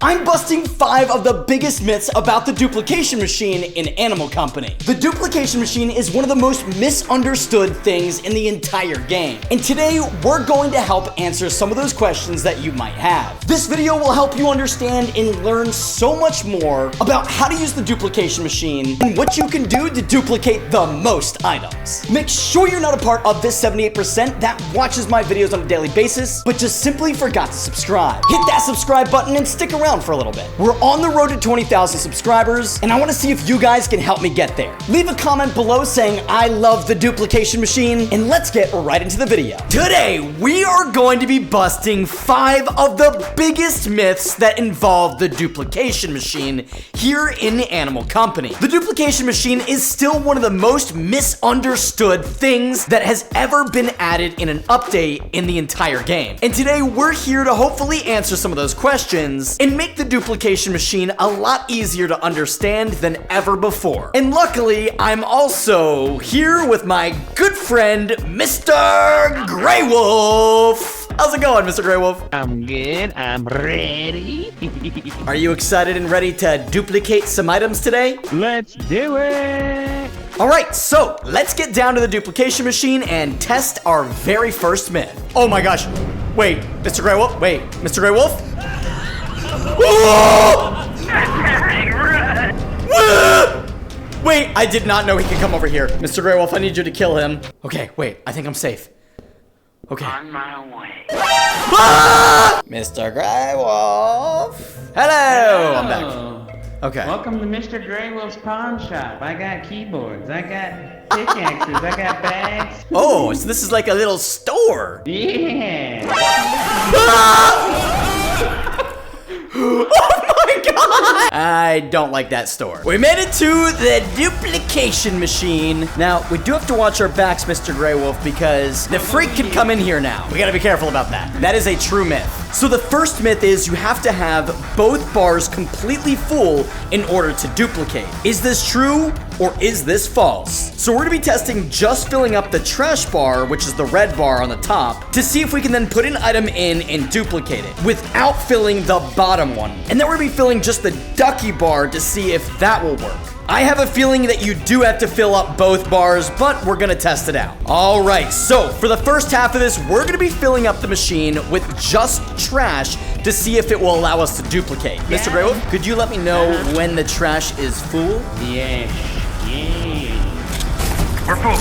I'm busting 5 of the biggest myths about the duplication machine in Animal Company. The duplication machine is one of the most misunderstood things in the entire game. And today, we're going to help answer some of those questions that you might have. This video will help you understand and learn so much more about how to use the duplication machine and what you can do to duplicate the most items. Make sure you're not a part of this 78% that watches my videos on a daily basis, but just simply forgot to subscribe. Hit that subscribe button and stick around for a little bit. We're on the road to 20,000 subscribers, and I want to see if you guys can help me get there. Leave a comment below saying I love the duplication machine, and let's get right into the video. Today, we are going to be busting 5 of the biggest myths that involve the duplication machine here in Animal Company. The duplication machine is still one of the most misunderstood things that has ever been added in an update in the entire game. And today, we're here to hopefully answer some of those questions and make the duplication machine a lot easier to understand than ever before. And luckily, I'm also here with my good friend, Mr. Grey Wolf. How's it going, Mr. Grey Wolf? I'm good. I'm ready. Are you excited and ready to duplicate some items today? Let's do it. All right, so let's get down to the duplication machine and test our very first myth. Oh my gosh. Wait, Mr. Grey Wolf? Wait, Mr. Grey Wolf? Wait, I did not know he could come over here. Mr. Grey Wolf, I need you to kill him. Okay, wait, I think I'm safe. Okay. On my way. Ah! Mr. Grey Wolf. Hello, I'm back. Okay. Welcome to Mr. Grey Wolf's pawn shop. I got keyboards. I got pickaxes. I got bags. Oh, so this is like a little store. Yeah. Ah! Oh my god! I don't like that store. We made it to the duplication machine. Now, we do have to watch our backs, Mr. Grey Wolf, because the freak could come in here now. We gotta be careful about that. That is a true myth. So the first myth is you have to have both bars completely full in order to duplicate. Is this true or is this false? So we're gonna be testing just filling up the trash bar, which is the red bar on the top, to see if we can then put an item in and duplicate it without filling the bottom one. And then we're gonna be filling just the ducky bar to see if that will work. I have a feeling that you do have to fill up both bars, but we're gonna test it out. All right, so for the first half of this, we're gonna be filling up the machine with just trash to see if it will allow us to duplicate. Yeah. Mr. Grey Wolf, could you let me know when the trash is full? Yeah. We're full.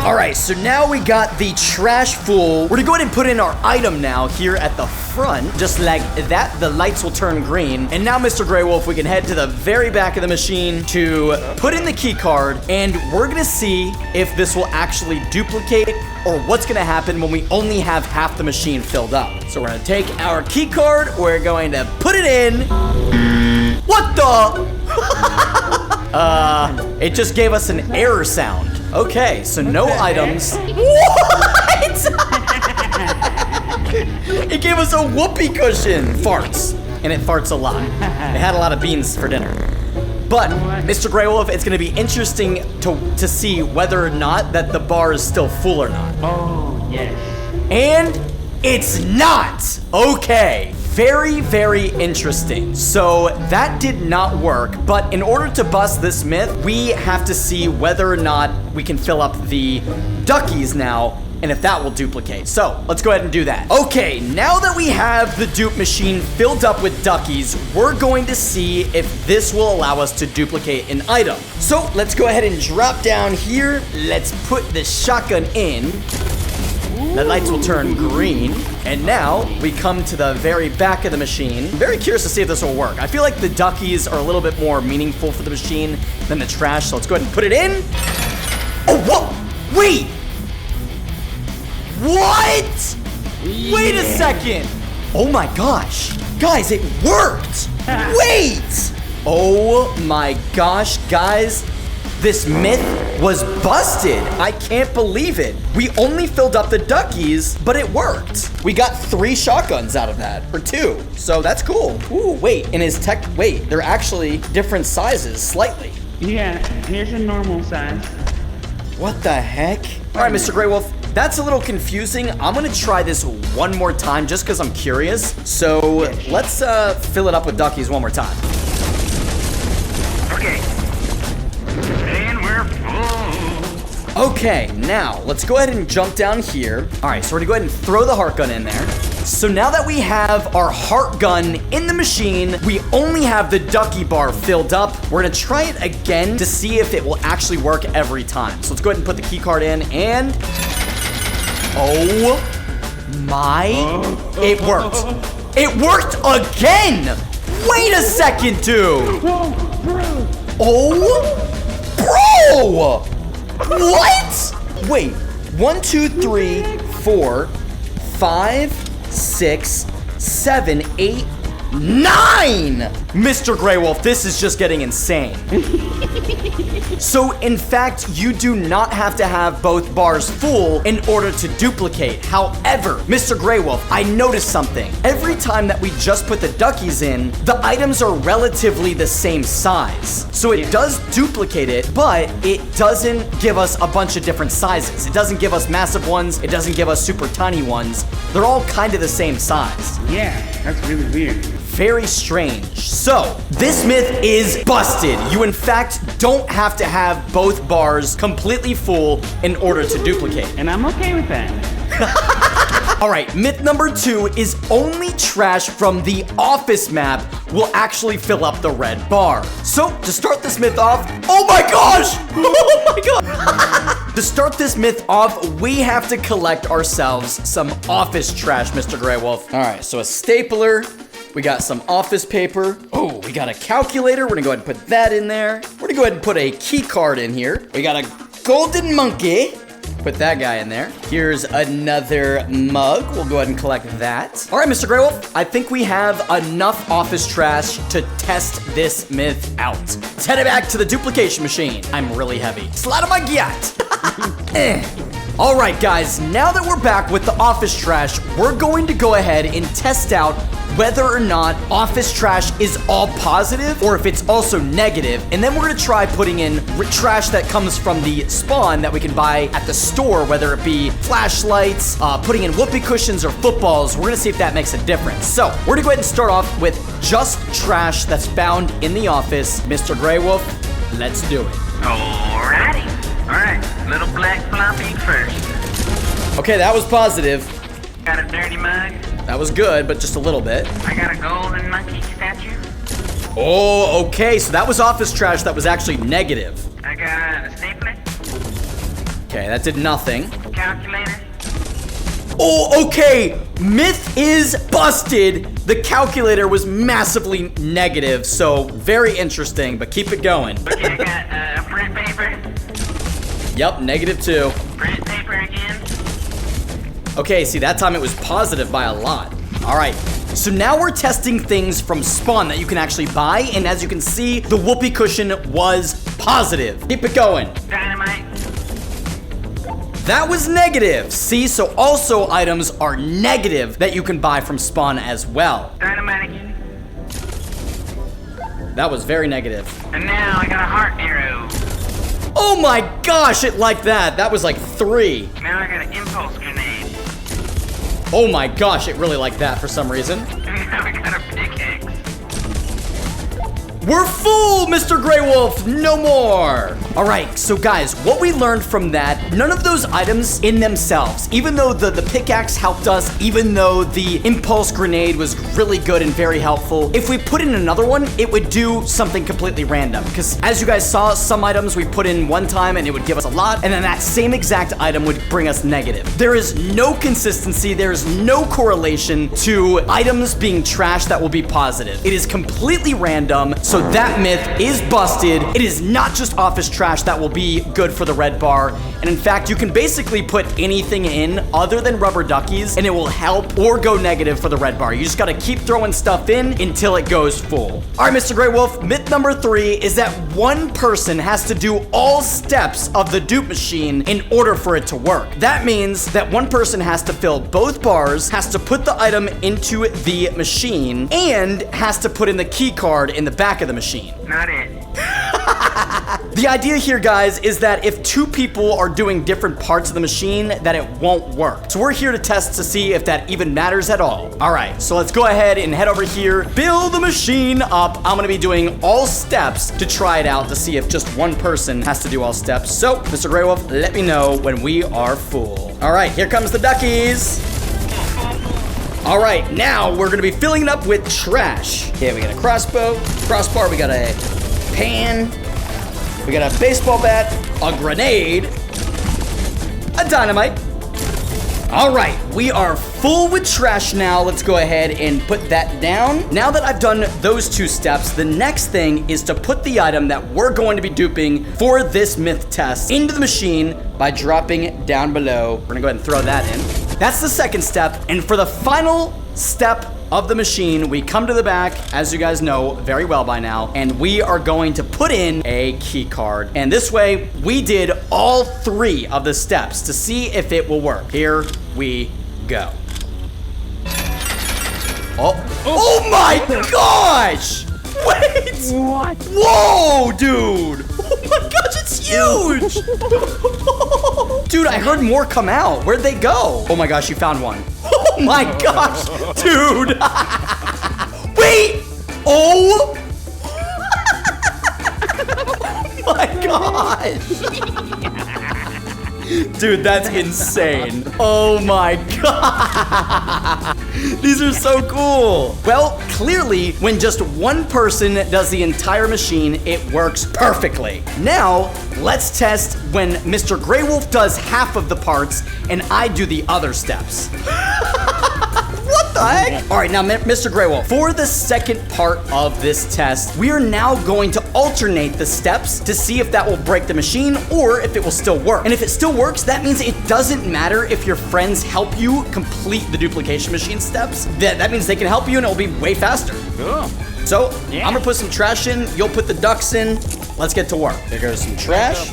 All right, so now we got the trash full. We're gonna go ahead and put in our item now here at the front. Just like that, the lights will turn green. And now, Mr. Grey Wolf, we can head to the very back of the machine to put in the key card, and we're gonna see if this will actually duplicate or what's gonna happen when we only have half the machine filled up. So we're gonna take our key card, we're going to put it in. What the? It just gave us an error sound. Okay, so no items. What? It gave us a whoopee cushion. Farts. And it farts a lot. It had a lot of beans for dinner. But, Mr. Grey Wolf, it's gonna be interesting to see whether or not that the bar is still full or not. Oh, yes. And it's not. Okay. Very, very interesting. So that did not work, but in order to bust this myth, we have to see whether or not we can fill up the duckies now and if that will duplicate. So let's go ahead and do that. Okay, now that we have the dupe machine filled up with duckies, we're going to see if this will allow us to duplicate an item. So let's go ahead and drop down here. Let's put the shotgun in. The lights will turn green. And now we come to the very back of the machine. I'm very curious to see if this will work. I feel like the duckies are a little bit more meaningful for the machine than the trash. So let's go ahead and put it in. Oh, whoa, wait. What? Yeah. Wait a second. Oh my gosh. Guys, it worked. Wait. Oh my gosh, guys. This myth was busted. I can't believe it. We only filled up the duckies, but it worked. We got 3 shotguns out of that, or 2. So that's cool. Ooh, wait, and wait, they're actually different sizes, slightly. Yeah, here's a normal size. What the heck? All right, Mr. Grey Wolf, That's a little confusing. I'm gonna try this one more time just because I'm curious. So let's fill it up with duckies one more time. Okay. And we're full. Okay, now let's go ahead and jump down here. All right, so we're gonna go ahead and throw the heart gun in there. So now that we have our heart gun in the machine, we only have the ducky bar filled up. We're gonna try it again to see if it will actually work every time. So let's go ahead and put the key card in and... Oh my... It worked. It worked again! Wait a second, dude! Oh, bro! What? Wait, 1, 2, 3, 4, 5, 6, 7, 8, 9! Mr. Grey Wolf, this is just getting insane. So, in fact, you do not have to have both bars full in order to duplicate. However, Mr. Grey Wolf, I noticed something. Every time that we just put the duckies in, the items are relatively the same size. So it does duplicate it, but it doesn't give us a bunch of different sizes. It doesn't give us massive ones. It doesn't give us super tiny ones. They're all kind of the same size. Yeah, that's really weird. Very strange. So, this myth is busted. You, in fact, don't have to have both bars completely full in order to duplicate. And I'm okay with that. All right, myth number 2 is only trash from the office map will actually fill up the red bar. So, to start this myth off, oh my gosh! Oh my god! To start this myth off, we have to collect ourselves some office trash, Mr. Grey Wolf. All right, so a stapler. We got some office paper. Oh, we got a calculator. We're gonna go ahead and put that in there. We're gonna go ahead and put a key card in here. We got a golden monkey. Put that guy in there. Here's another mug. We'll go ahead and collect that. All right, Mr. Grey Wolf, I think we have enough office trash to test this myth out. Let's head it back to the duplication machine. I'm really heavy. Slide of my gyat. All right, guys, now that we're back with the office trash, we're going to go ahead and test out whether or not office trash is all positive or if it's also negative. And then we're gonna try putting in trash that comes from the spawn that we can buy at the store, whether it be flashlights, putting in whoopee cushions or footballs. We're gonna see if that makes a difference. So we're gonna go ahead and start off with just trash that's found in the office. Mr. Grey Wolf, let's do it. Alrighty. Alright, little black floppy first. Okay, that was positive. Got a dirty mug. That was good, but just a little bit. I got a golden monkey statue. Oh, okay, so that was office trash that was actually negative. I got a stapler. Okay, that did nothing. Calculator. Oh, okay, myth is busted. The calculator was massively negative, so very interesting, but keep it going. Okay, I got print paper. Yep, -2. Print paper again. Okay, see, that time it was positive by a lot. All right, so now we're testing things from spawn that you can actually buy, and as you can see, the whoopee cushion was positive. Keep it going. Dynamite. That was negative. See, so also items are negative that you can buy from spawn as well. Dynamite again. That was very negative. And now I got a heart arrow. Oh my gosh, it like that. That was like 3. Now I got an impulse grenade. Oh my gosh, it really liked that for some reason. And now I got a pickaxe. We're full, Mr. Grey Wolf, no more. All right, so guys, what we learned from that, none of those items in themselves, even though the pickaxe helped us, even though the impulse grenade was really good and very helpful, if we put in another one, it would do something completely random. Because as you guys saw, some items we put in one time and it would give us a lot, and then that same exact item would bring us negative. There is no consistency, there is no correlation to items being trash that will be positive. It is completely random. So that myth is busted. It is not just office trash that will be good for the red bar. And in fact, you can basically put anything in other than rubber duckies and it will help or go negative for the red bar. You just gotta keep throwing stuff in until it goes full. All right, Mr. Grey Wolf, myth number 3 is that one person has to do all steps of the dupe machine in order for it to work. That means that one person has to fill both bars, has to put the item into the machine, and has to put in the key card in the back of the machine. Not it. The idea here, guys, is that if two people are doing different parts of the machine, that it won't work. So we're here to test to see if that even matters at all. All right, so let's go ahead and head over here, build the machine up. I'm gonna be doing all steps to try it out to see if just one person has to do all steps. So, Mr. Grey Wolf, let me know when we are full. All right, here comes the duckies. All right, now we're gonna be filling it up with trash. Okay, we got a crossbar, we got a pan, we got a baseball bat, a grenade, a dynamite. All right, we are full with trash now. Let's go ahead and put that down. Now that I've done those two steps, the next thing is to put the item that we're going to be duping for this myth test into the machine by dropping it down below. We're gonna go ahead and throw that in. That's the second step. And for the final step of the machine, we come to the back, as you guys know very well by now, and we are going to put in a key card. And this way, we did all 3 of the steps to see if it will work. Here we go. Oh my gosh! Wait! What? Whoa, dude! Oh my gosh, it's huge! Dude, I heard more come out. Where'd they go? Oh my gosh, you found one. Oh my gosh, dude! Wait! Oh! Oh my gosh! Dude, that's insane. Oh my god. These are so cool. Well, clearly, when just one person does the entire machine, it works perfectly. Now, let's test when Mr. Grey Wolf does half of the parts and I do the other steps. What the heck? All right, now, Mr. Grey Wolf, for the second part of this test, we are now going to alternate the steps to see if that will break the machine or if it will still work. And if it still works, that means it doesn't matter if your friends help you complete the duplication machine steps. That means they can help you and it'll be way faster. Cool. So, I'm gonna put some trash in, you'll put the ducks in. Let's get to work. There goes some trash.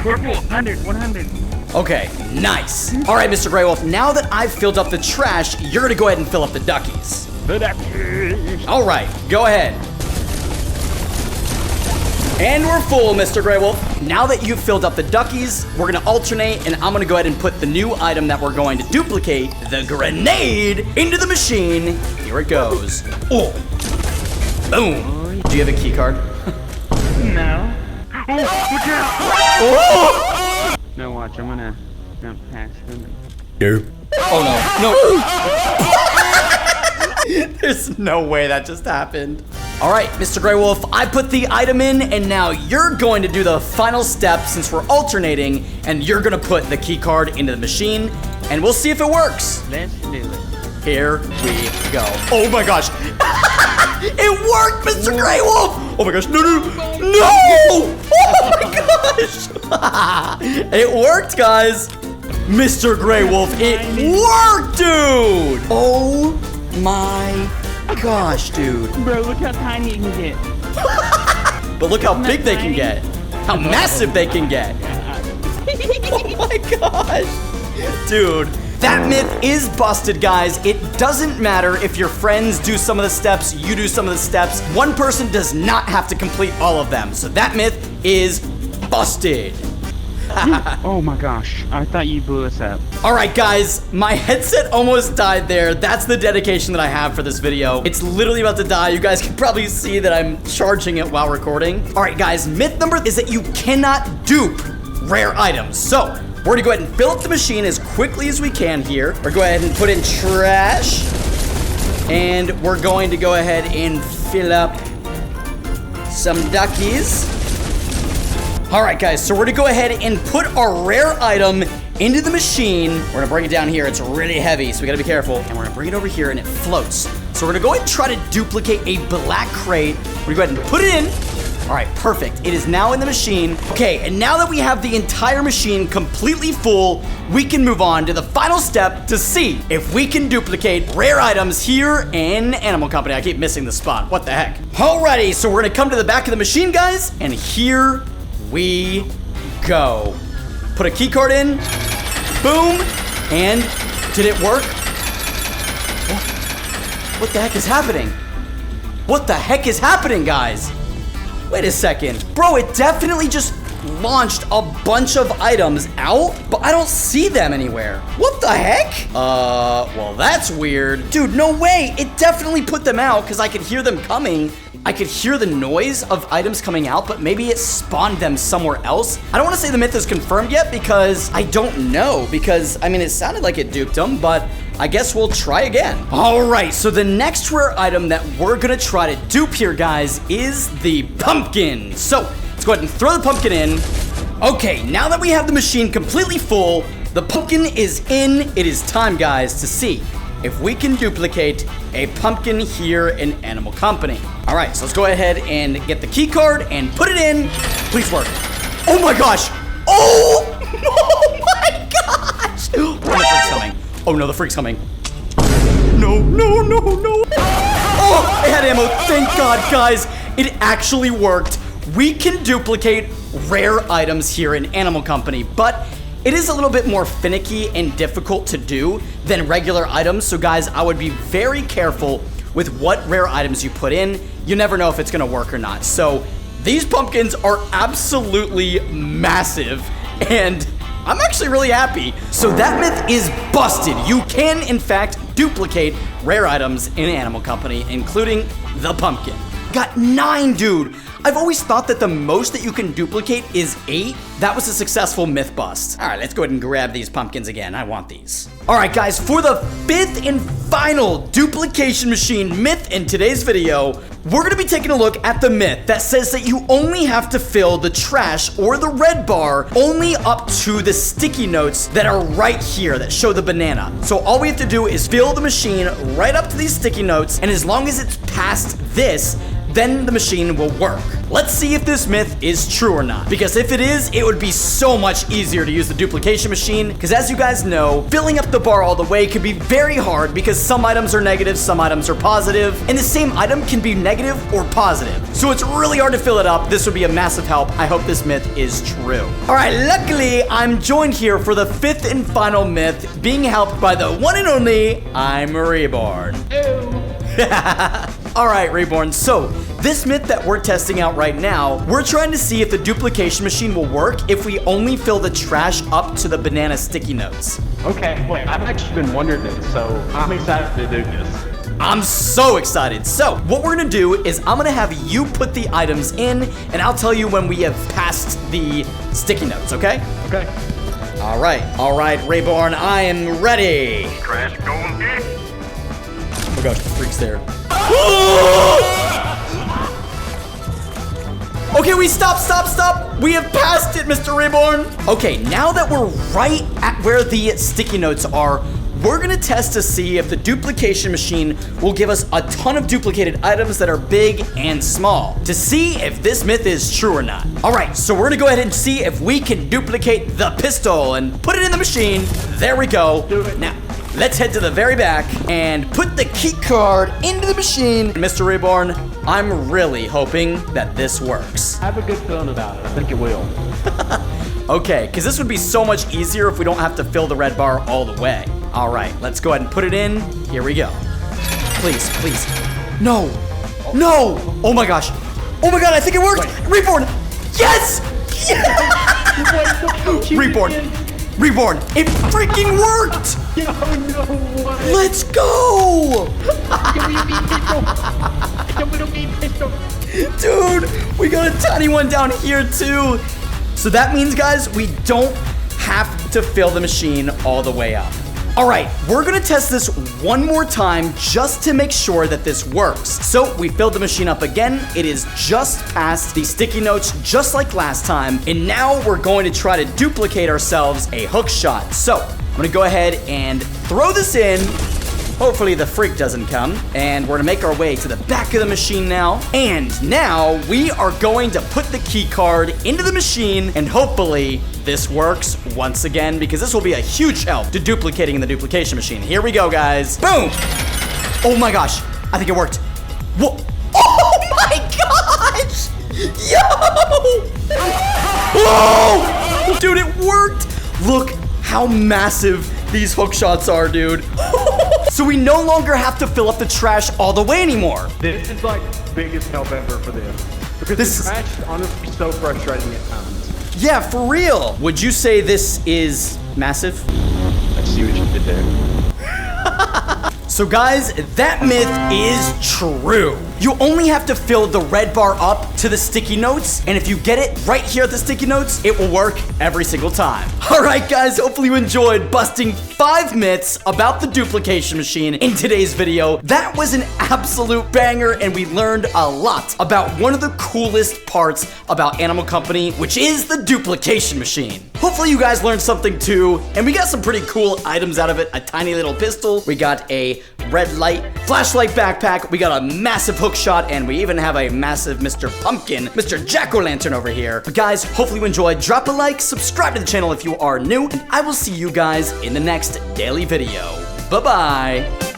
Purple, 100. Okay, nice. All right, Mr. Grey Wolf, now that I've filled up the trash, you're gonna go ahead and fill up the duckies. All right, go ahead. And we're full, Mr. Grey Wolf. Now that you've filled up the duckies, we're gonna alternate, and I'm gonna go ahead and put the new item that we're going to duplicate, the grenade, into the machine. Here it goes. Oh, boom. Do you have a key card? No. Oh! No, watch, I'm gonna pass them. Oh no, no. There's no way that just happened. All right, Mr. Grey Wolf, I put the item in, and now you're going to do the final step since we're alternating, and you're gonna put the key card into the machine, and we'll see if it works. Let's do it. Here we go. Oh my gosh. It worked, Mr. Grey Wolf. Oh my gosh, no. Oh my gosh. It worked, guys. Mr. Grey Wolf, it worked, dude. Oh my gosh, dude. Bro, look how tiny you can get. But look how big they can get. How massive they can get. Oh my gosh. Dude, that myth is busted, guys. It doesn't matter if your friends do some of the steps, you do some of the steps. One person does not have to complete all of them. So that myth is busted. Oh my gosh, I thought you blew us up. All right, guys, my headset almost died there. That's the dedication that I have for this video. It's literally about to die. You guys can probably see that I'm charging it while recording. All right, guys, myth number is that you cannot dupe rare items. So we're gonna go ahead and fill up the machine as quickly as we can here. We're go ahead and put in trash. And we're going to go ahead and fill up some duckies. All right, guys, so we're gonna go ahead and put our rare item into the machine. We're gonna bring it down here. It's really heavy, so we gotta be careful. And we're gonna bring it over here and it floats. So we're gonna go ahead and try to duplicate a black crate. We're gonna go ahead and put it in. All right, perfect. It is now in the machine. Okay, and now that we have the entire machine completely full, we can move on to the final step to see if we can duplicate rare items here in Animal Company. I keep missing the spot. What the heck? Alrighty, so we're gonna come to the back of the machine, guys, and here we go. Put a key card in. Boom. And did it work? What the heck is happening? What the heck is happening, guys? Wait a second. Bro, it definitely just launched a bunch of items out, but I don't see them anywhere. What the heck? Well, that's weird. Dude, no way. It definitely put them out because I could hear them coming. I could hear the noise of items coming out, but maybe it spawned them somewhere else. I don't want to say the myth is confirmed yet because I don't know, because, I mean, it sounded like it duped them, but I guess we'll try again. All right, so the next rare item that we're gonna try to dupe here, guys, is the pumpkin. So let's go ahead and throw the pumpkin in. Okay, now that we have the machine completely full, the pumpkin is in. It is time, guys, to see if we can duplicate a pumpkin here in Animal Company. All right, so let's go ahead and get the key card and put it in. Please work. Oh my gosh. Oh, oh my gosh. Oh, the freak's coming. Oh no, the freak's coming. No, no, no, no. Oh, I had ammo. Thank God, guys. It actually worked. We can duplicate rare items here in Animal Company, but it is a little bit more finicky and difficult to do than regular items. So guys, I would be very careful with what rare items you put in. You never know if it's gonna work or not. So these pumpkins are absolutely massive and I'm actually really happy. So that myth is busted. You can in fact duplicate rare items in Animal Company, including the pumpkin. Got 9, dude. I've always thought that the most that you can duplicate is 8. That was a successful myth bust. All right, let's go ahead and grab these pumpkins again. I want these. All right, guys, for the 5th and final duplication machine myth in today's video, we're gonna be taking a look at the myth that says that you only have to fill the trash or the red bar only up to the sticky notes that are right here that show the banana. So all we have to do is fill the machine right up to these sticky notes, and as long as it's past this, then the machine will work. Let's see if this myth is true or not. Because if it is, it would be so much easier to use the duplication machine. Because as you guys know, filling up the bar all the way can be very hard because some items are negative, some items are positive, and the same item can be negative or positive. So it's really hard to fill it up. This would be a massive help. I hope this myth is true. All right, luckily, I'm joined here for the 5th and final myth, being helped by the one and only I'm Reborn. All right, Reborn, so this myth that we're testing out right now, we're trying to see if the duplication machine will work if we only fill the trash up to the banana sticky notes. Okay, wait, I've actually been wondering this, so I'm excited to do this. I'm so excited. So what we're gonna do is I'm gonna have you put the items in and I'll tell you when we have passed the sticky notes, okay? Okay. All right, Reborn, I am ready. Trash going here. Oh gosh, the freak's there. Okay, we stop. We have passed it, Mr. Reborn. Okay, now that we're right at where the sticky notes are, we're gonna test to see if the duplication machine will give us a ton of duplicated items that are big and small to see if this myth is true or not. All right, so we're gonna go ahead and see if we can duplicate the pistol and put it in the machine. There we go. Do it. Now, let's head to the very back and put the key card into the machine. Mr. Reborn, I'm really hoping that this works. I have a good feeling about it. I think it will. Okay, because this would be so much easier if we don't have to fill the red bar all the way. All right, let's go ahead and put it in. Here we go. Please. No. Oh my gosh. Oh my God, I think it worked. Reborn. Yes. Reborn. It freaking worked. No way. Let's go. Dude, we got a tiny one down here too. So that means, guys, we don't have to fill the machine all the way up. All right, we're gonna test this one more time just to make sure that this works. So we filled the machine up again. It is just past the sticky notes, just like last time. And now we're going to try to duplicate ourselves a hook shot. So I'm gonna go ahead and throw this in. Hopefully the freak doesn't come. And we're gonna make our way to the back of the machine now. And now we are going to put the key card into the machine, and hopefully this works once again, because this will be a huge help to duplicating in the duplication machine. Here we go, guys. Boom! Oh my gosh, I think it worked. Whoa! Oh my gosh! Yo! Whoa! Dude, it worked! Look how massive these hook shots are, dude. So we no longer have to fill up the trash all the way anymore. This is like the biggest help ever for them. This trash is honestly so frustrating at times. Yeah, for real. Would you say this is massive? I see what you did there. So guys, that myth is true. You only have to fill the red bar up to the sticky notes, and if you get it right here at the sticky notes, it will work every single time. All right, guys, hopefully you enjoyed busting 5 myths about the duplication machine in today's video. That was an absolute banger, and we learned a lot about one of the coolest parts about Animal Company, which is the duplication machine. Hopefully you guys learned something too, and we got some pretty cool items out of it. A tiny little pistol, we got a red light, flashlight backpack, we got a massive hook shot, and we even have a massive Mr. Pumpkin, Mr. Jack-o'-lantern over here. But guys, hopefully you enjoyed. Drop a like, subscribe to the channel if you are new, and I will see you guys in the next daily video. Bye-bye.